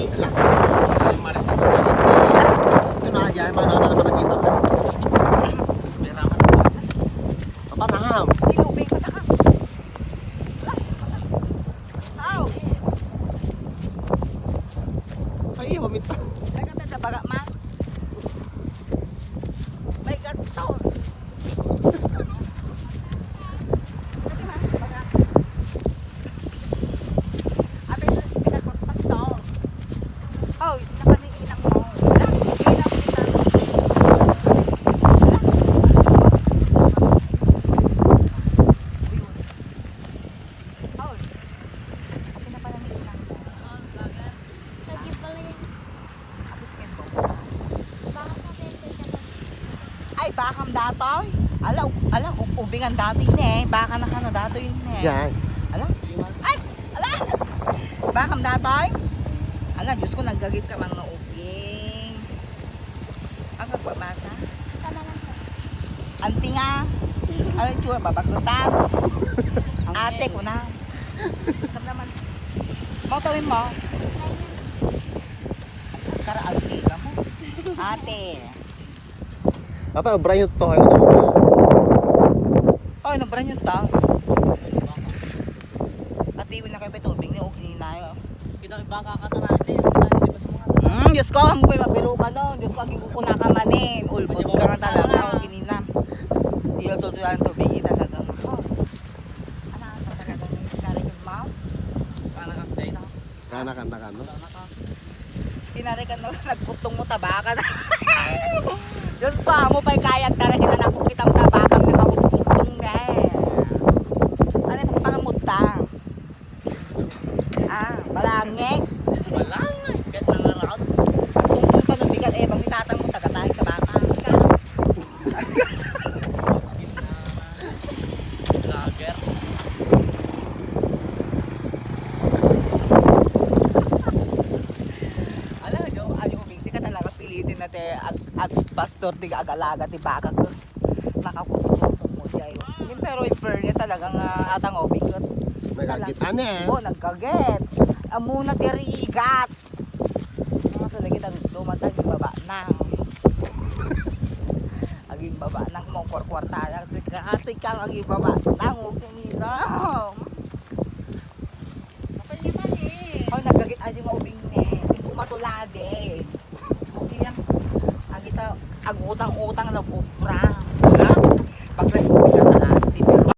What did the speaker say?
Ala. Sino aja mana na naman nakita ko. Papanaham. Inubig pa ka. Aw. Ay, mamita. May kata sa baga ma. May gato. Kasi ma, baga. Abi, pinagpag pasto. Oh, napaniinang mo. Ilang kita. Oh. Abi na pala ni inang mo. Lagi pala yan. Abis kayo po. Baka mabenta siya pag Ay, bakam datoy. Ala, ubingan dati ne. Baka na kano datoy ne. Diyan. Ala, ay, ala. Bakam datoy. Ala, Diyos ko, naggagit ka mga ubing. Ang pagbabasa. tama lang po. Anti nga. Ala, yung tsura, babagutan. Ate ko na. Kam naman. Mau tawin mo. Kara ate ka mo. Ate. Apa Brian to ayo to. Ay, nabran yung tao. Atiwin na kayo pa tubig niyo. Okay na yun. Kita baka katarate, di ba sa mga Diyos ko, ang buhay mapiro ka no. Diyos ko, aging kuko nakamanin. Ulbod ka nga talaga. O kinina. Hindi na tutuyan ang tubig. Talagang ako. Ano ang talagang narinig mo? kana ka day na. Kana kanta kano. Tinarikan na nagputong mo tabakan. Diyos ko, amo pa'y kayag tarakin na ako kitang tabakam na kakututong na eh. Ano yung pangamutang? Balangek. Wala nga, gat na nga raot. Tungtong pa ng bigat eh, pag nitatang mo tagatahig tabakam. Lager. Alam nyo, ano umingsi ka talaga pilitin na te ag pastor ti agalaga ti baka ko. Nakakututong mo diay. Pero in fairness talagang atang obing ko. Nagagit anes. Oh, nagkaget. Amuna ti rigat. Mga sa lagi ang lumatag baba nang. Aging baba nang mong kwarta lang si ate ka aging baba nang okay nila. Oh, nagkaget aji mo ubing ne. Matulade. Okay yan. Agita ag utang-utang na bubra.